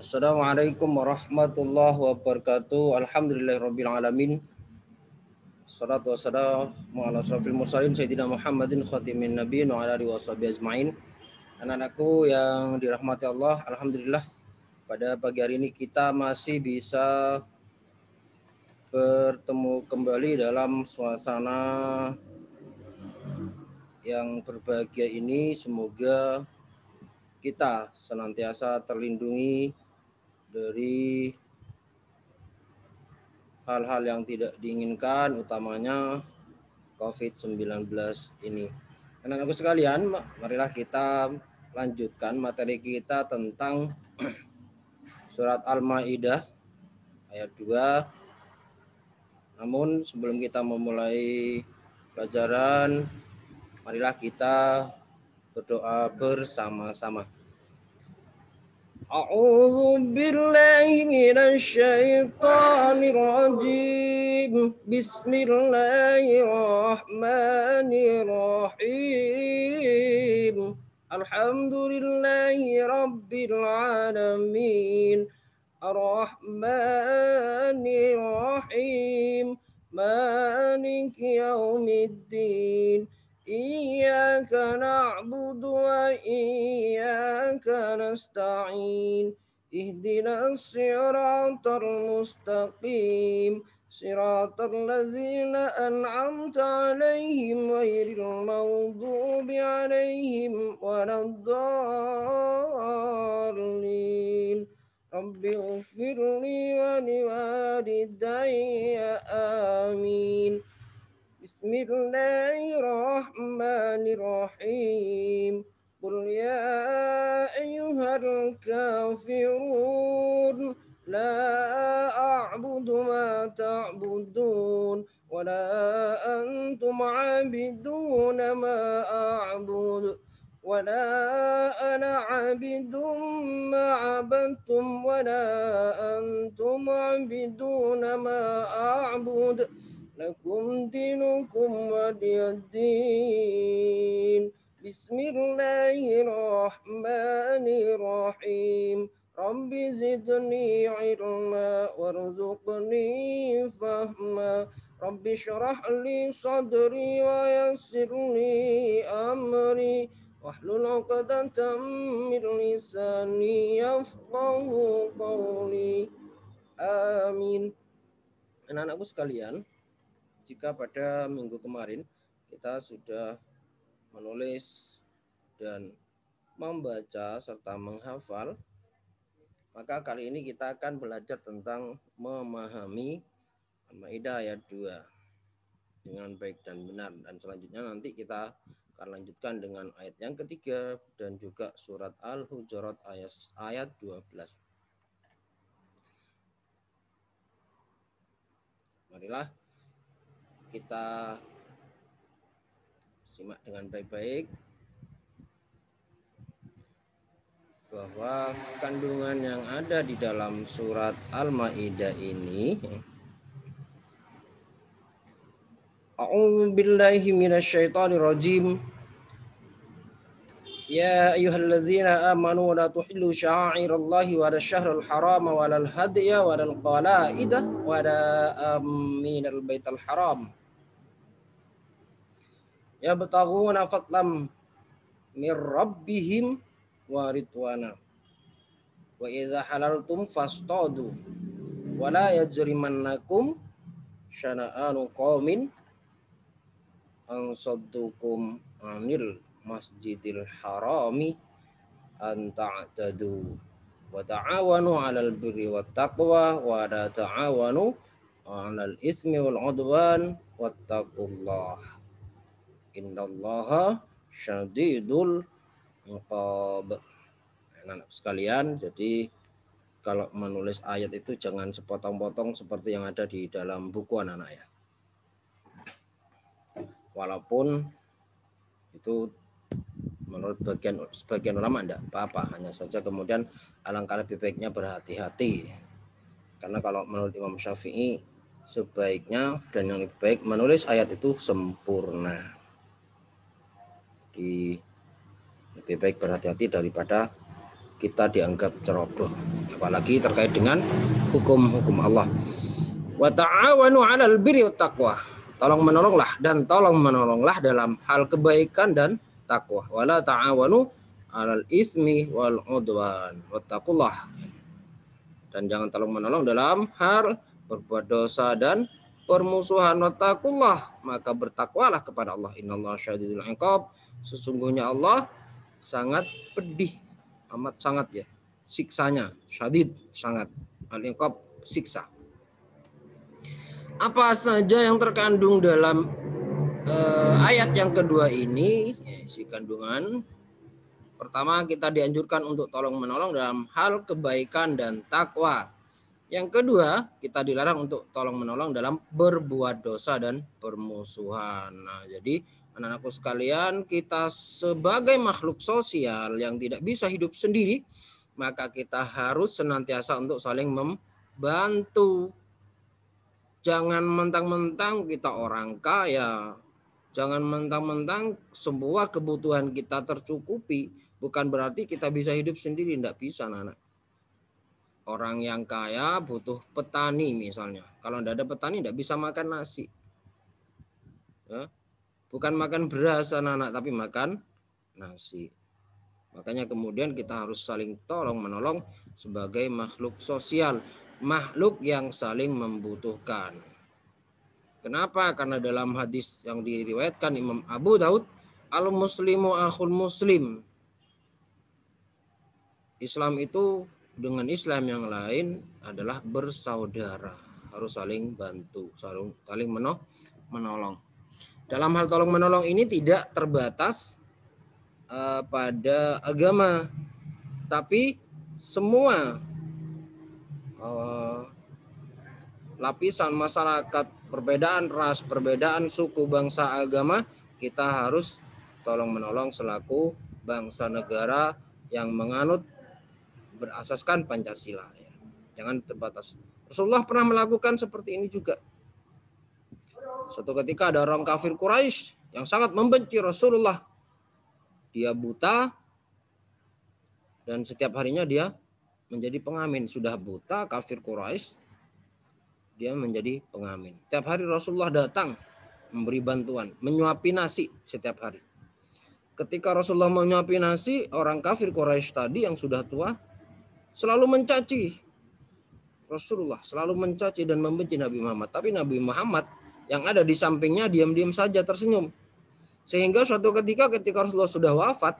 Assalamualaikum warahmatullahi wabarakatuh. Alhamdulillahirabbil alamin. Shalatu wassalamu ala asyrafil mursalin sayyidina Muhammadin khatimin nabiyyin wa ala alihi washabihi ajmain. Anak-anakku yang dirahmati Allah, alhamdulillah pada pagi hari ini kita masih bisa bertemu kembali dalam suasana yang berbahagia ini. Semoga kita senantiasa terlindungi dari hal-hal yang tidak diinginkan, utamanya COVID-19 ini. Anak-anakku sekalian, marilah kita lanjutkan materi kita tentang surat Al-Maidah ayat 2. Namun sebelum kita memulai pelajaran, marilah kita berdoa bersama-sama. A'udzu billahi minasy syaithanir rajim. Bismillahirrahmanirrahim. Alhamdulillahi rabbil alamin. Ar-Rahmanir Rahim. Maliki yaumiddin. Iyyaka na'budu wa iyyaka nasta'in. Ihdinas siratal mustaqim. Siratal ladzina an'amta 'alaihim ghairil maghdubi 'alaihim waladdallin. Rabbi ighfirli wa liwalidayya amin. Bismillahirrahmanirrahim. Qul ya ayyuhal kafirun la a'budu ma ta'budun wa la antum 'abiduna ma a'budu wa la ana 'abidun ma 'abadtum wa la antum 'abiduna ma a'budu lakum dinukum waliyad-din. Bismillahirrahmanirrahim. Rabbi zidni ilma warzuqni fahma. Rabbi syrah li sadri wa yassir li amri wahlul 'uqdatam min lisani yafqahu qawli. Amin. Anak-anakku sekalian, jika pada minggu kemarin kita sudah menulis dan membaca serta menghafal, maka kali ini kita akan belajar tentang memahami Al-Maidah ayat 2 dengan baik dan benar. Dan selanjutnya nanti kita akan lanjutkan dengan ayat yang ketiga dan juga surat Al-Hujurat ayat 12. Marilah kita simak dengan baik-baik bahwa kandungan yang ada di dalam surat Al-Maidah ini. A'udzu billahi minasy syaithanir rajim. Ya ayyuhalladzina amanu la tuhillu sya'airallahi wa la syahrul haram wa la hadiya wa la qalaidah wa la aminal baital haram. Yabtaghuna fadlam mir rabbihim wa ridwana. Wa idza halaltum fastadu wa la yajrimannakum syana'anu qaumin an saddukum anil masjidil harami an ta'tadu wa ta'awanu 'alal birri wat taqwa wa la ta'awanu 'alal itsmi wal 'udwan wattaqullaha innallaha syadidul 'iqab. Anak-anak sekalian, jadi kalau menulis ayat itu jangan sepotong-potong seperti yang ada di dalam buku anak-anak ya. Walaupun itu menurut sebagian ulama tidak apa-apa, hanya saja kemudian alangkah lebih baiknya berhati-hati. Karena kalau menurut Imam Syafi'i sebaiknya dan yang lebih baik menulis ayat itu sempurna. Lebih baik berhati-hati daripada kita dianggap ceroboh, apalagi terkait dengan hukum-hukum Allah. Wa ta'awanu 'alal birri wat taqwa. Tolong menolonglah dalam hal kebaikan dan takwa. Wala ta'awanu 'alal ismi wal 'udwan. Wattaqullah. Dan jangan tolong menolong dalam hal berbuat dosa dan permusuhan. Wattaqullah, maka bertakwalah kepada Allah. Innallaha syadidul 'iqab. Sesungguhnya Allah sangat pedih, amat sangat ya, siksanya. Syadid, sangat. Al-iqab, siksa. Apa saja yang terkandung dalam ayat yang kedua ini, isi kandungan. Pertama, kita dianjurkan untuk tolong menolong dalam hal kebaikan dan takwa. Yang kedua, kita dilarang untuk tolong menolong dalam berbuat dosa dan permusuhan. Nah, jadi anak-anakku sekalian, kita sebagai makhluk sosial yang tidak bisa hidup sendiri, maka kita harus senantiasa untuk saling membantu. Jangan mentang-mentang kita orang kaya, jangan mentang-mentang semua kebutuhan kita tercukupi, bukan berarti kita bisa hidup sendiri, tidak bisa, anak. Orang yang kaya butuh petani misalnya. Kalau tidak ada petani tidak bisa makan nasi. Ya. Bukan makan beras anak-anak, tapi makan nasi. Makanya kemudian kita harus saling tolong menolong sebagai makhluk sosial, makhluk yang saling membutuhkan. Kenapa? Karena dalam hadis yang diriwayatkan Imam Abu Daud, al-muslimu akhul muslim. Islam itu dengan Islam yang lain adalah bersaudara, harus saling bantu, saling menolong. Dalam hal tolong menolong ini tidak terbatas pada agama, tapi semua lapisan masyarakat, perbedaan ras, perbedaan suku, bangsa, agama, kita harus tolong menolong selaku bangsa negara yang menganut berasaskan Pancasila. Jangan terbatas. Rasulullah pernah melakukan seperti ini juga. Suatu ketika ada orang kafir Quraisy yang sangat membenci Rasulullah. Dia buta dan setiap harinya dia menjadi pengamen. Sudah buta, kafir Quraisy, dia menjadi pengamen. Setiap hari Rasulullah datang memberi bantuan, menyuapi nasi setiap hari. Ketika Rasulullah menyuapi nasi, orang kafir Quraisy tadi yang sudah tua selalu mencaci Rasulullah, selalu mencaci dan membenci Nabi Muhammad. Tapi Nabi Muhammad yang ada di sampingnya diam-diam saja tersenyum. Sehingga suatu ketika Rasulullah sudah wafat,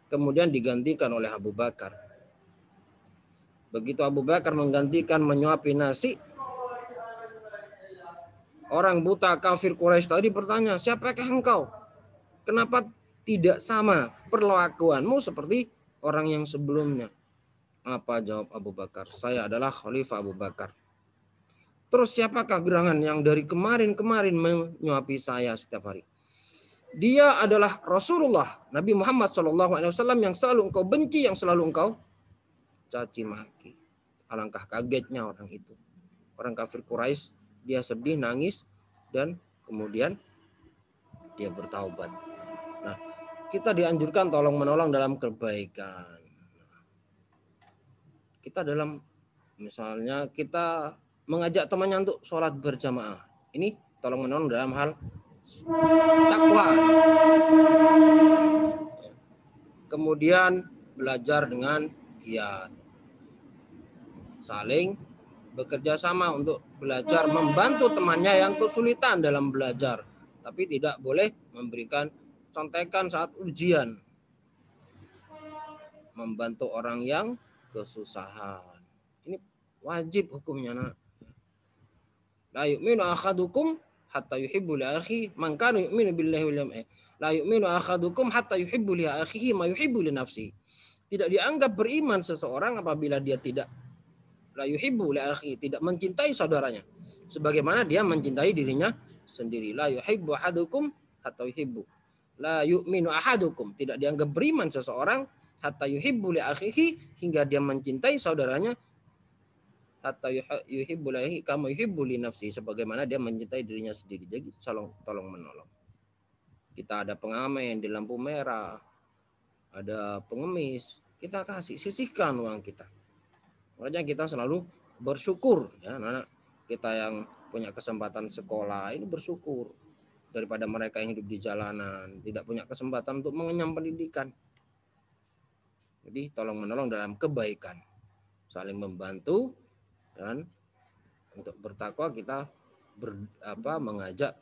kemudian digantikan oleh Abu Bakar. Begitu Abu Bakar menggantikan menyuapi nasi, orang buta kafir Quraisy tadi bertanya, siapakah engkau? Kenapa tidak sama perlakuanmu seperti orang yang sebelumnya? Apa jawab Abu Bakar? Saya adalah Khalifah Abu Bakar. Terus siapakah gerangan yang dari kemarin-kemarin menyuapi saya setiap hari? Dia adalah Rasulullah Nabi Muhammad SAW yang selalu engkau benci, yang selalu engkau caci maki. Alangkah kagetnya orang itu. Orang kafir Quraisy, dia sedih, nangis, dan kemudian dia bertaubat. Nah, kita dianjurkan tolong menolong dalam kebaikan. Kita dalam, misalnya kita mengajak temannya untuk sholat berjamaah. Ini tolong menolong dalam hal takwa. Kemudian belajar dengan giat. Saling bekerja sama untuk belajar, membantu temannya yang kesulitan dalam belajar. Tapi tidak boleh memberikan contekan saat ujian. Membantu orang yang kesusahan. Ini wajib hukumnya. La yu'minu akhadukum hatta yuhibbu li akhihi man kana yu'minu billahi wal yawmil akhir. La yu'minu akhadukum hatta yuhibbu li akhihi ma yuhibbu li nafsihi. Tidak dianggap beriman seseorang apabila dia tidak la yuhibbu li akhihi, tidak mencintai saudaranya sebagaimana dia mencintai dirinya sendiri. La yuhibbu ahadukum hatta yuhibbu. La yu'minu ahadukum, tidak dianggap beriman seseorang hatta yuhibbu li akhihi, hingga dia mencintai saudaranya, hatta yuhibbu lahi kama yuhibbu li nafsi, sebagaimana dia mencintai dirinya sendiri. Jadi tolong menolong. Kita ada pengamen di lampu merah, ada pengemis, kita kasih, sisihkan uang kita. Makanya kita selalu bersyukur ya, anak-anak kita yang punya kesempatan sekolah ini bersyukur daripada mereka yang hidup di jalanan, tidak punya kesempatan untuk mengenyam pendidikan. Jadi tolong menolong dalam kebaikan, saling membantu, dan untuk bertakwa kita mengajak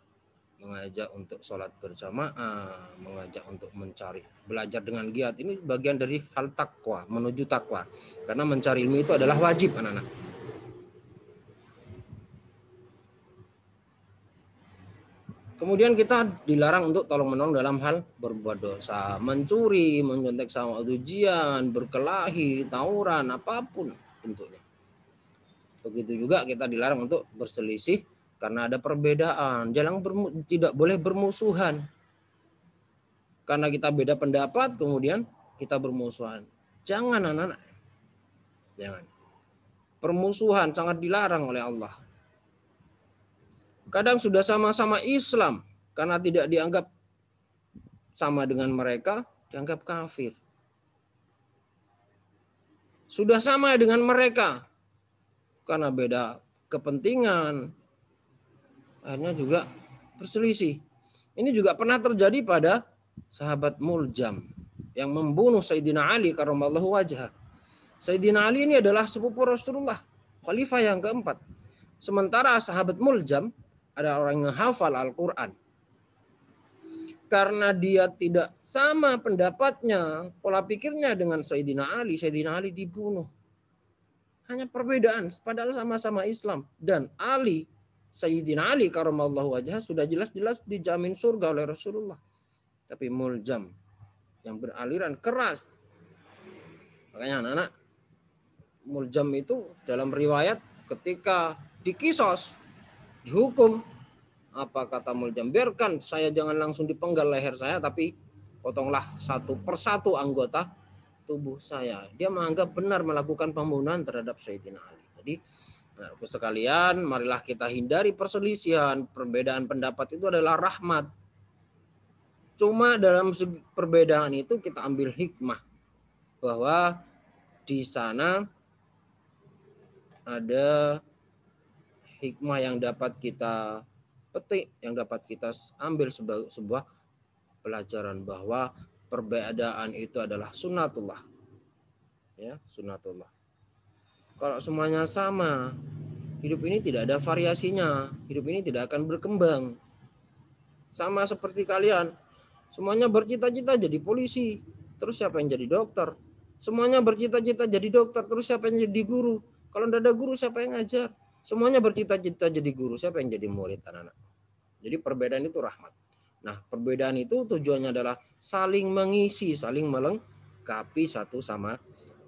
untuk sholat berjamaah, mengajak untuk mencari belajar dengan giat. Ini bagian dari hal takwa, menuju takwa. Karena mencari ilmu itu adalah wajib, anak-anak. Kemudian kita dilarang untuk tolong menolong dalam hal berbuat dosa, mencuri, menyontek sama ujian, berkelahi, tawuran, apapun bentuknya. Begitu juga kita dilarang untuk berselisih karena ada perbedaan. Tidak boleh bermusuhan. Karena kita beda pendapat, kemudian kita bermusuhan. Jangan, anak-anak. Jangan. Permusuhan sangat dilarang oleh Allah. Kadang sudah sama-sama Islam, karena tidak dianggap sama dengan mereka, dianggap kafir. Sudah sama dengan mereka, karena beda kepentingan, akhirnya juga berselisih. Ini juga pernah terjadi pada sahabat Muljam yang membunuh Sayyidina Ali karramallahu wajhah. Sayyidina Ali ini adalah sepupu Rasulullah, khalifah yang keempat. Sementara sahabat Muljam ada orang yang hafal Al-Quran. Karena dia tidak sama pendapatnya, pola pikirnya dengan Sayyidina Ali dibunuh. Hanya perbedaan, padahal sama-sama Islam. Dan Sayyidina Ali karramallahu wajhah sudah jelas-jelas dijamin surga oleh Rasulullah. Tapi Muljam yang beraliran keras. Makanya anak-anak, Muljam itu dalam riwayat ketika dikisos, dihukum, apa kata Muljam? Biarkan saya jangan langsung dipenggal leher saya, tapi potonglah satu persatu anggota tubuh saya. Dia menganggap benar melakukan pembunuhan terhadap Sayyidina Ali. Jadi, sekalian, marilah kita hindari perselisihan. Perbedaan pendapat itu adalah rahmat. Cuma dalam perbedaan itu kita ambil hikmah bahwa di sana ada hikmah yang dapat kita petik, yang dapat kita ambil sebagai sebuah pelajaran bahwa perbedaan itu adalah sunnatullah. Ya, sunnatullah. Kalau semuanya sama, hidup ini tidak ada variasinya, hidup ini tidak akan berkembang. Sama seperti kalian, semuanya bercita-cita jadi polisi, terus siapa yang jadi dokter? Semuanya bercita-cita jadi dokter, terus siapa yang jadi guru? Kalau tidak ada guru, siapa yang ngajar? Semuanya bercita-cita jadi guru, siapa yang jadi murid, anak-anak? Jadi perbedaan itu rahmat. Nah, perbedaan itu tujuannya adalah saling mengisi, saling melengkapi satu sama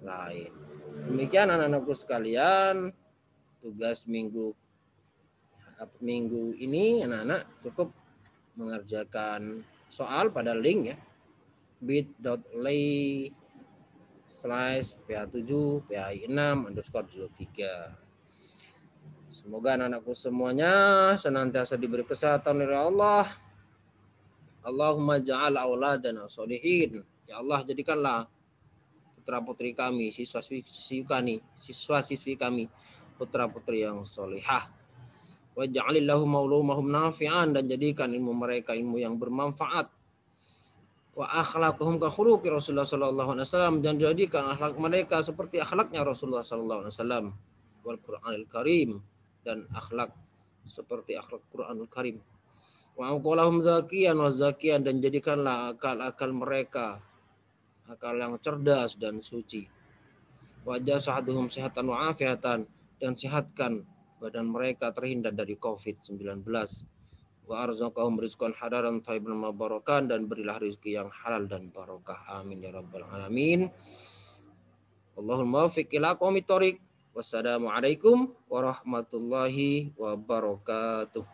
lain. Demikian anak-anakku sekalian, tugas minggu ini anak-anak cukup mengerjakan soal pada link ya, bit.ly/PA7PAI6_03. Semoga anak-anakku semuanya senantiasa diberi kesehatan oleh Allah. Allahumma ja'al auladana sholihin. Ya Allah, jadikanlah putra-putri kami, siswa-siswi kami putra-putri yang solihah. Wa ja'alillahu maulumahum nafi'an, dan jadikan ilmu mereka ilmu yang bermanfaat. Wa akhlaquhum ka khuluqi Rasulullah sallallahu alaihi wasallam, dan jadikan akhlak mereka seperti akhlaknya Rasulullah sallallahu alaihi wasallam. Wal Qur'anil Karim, dan akhlak seperti akhlak Qur'anul Karim. Wa aqalahum zakiyan wa zakiyan, dan jadikanlah akal-akal mereka akal yang cerdas dan suci. Wa jasaduhum sihatan wa afiatan, dan sehatkan badan mereka terhindar dari COVID-19. Wa arzaqahum rizqan halalan thayyiban mubarakan, dan berilah rezeki yang halal dan barokah. Amin ya rabbal alamin. Allahumma waffiq ila aqwamit thoriq. Wassalamualaikum warahmatullahi wabarakatuh.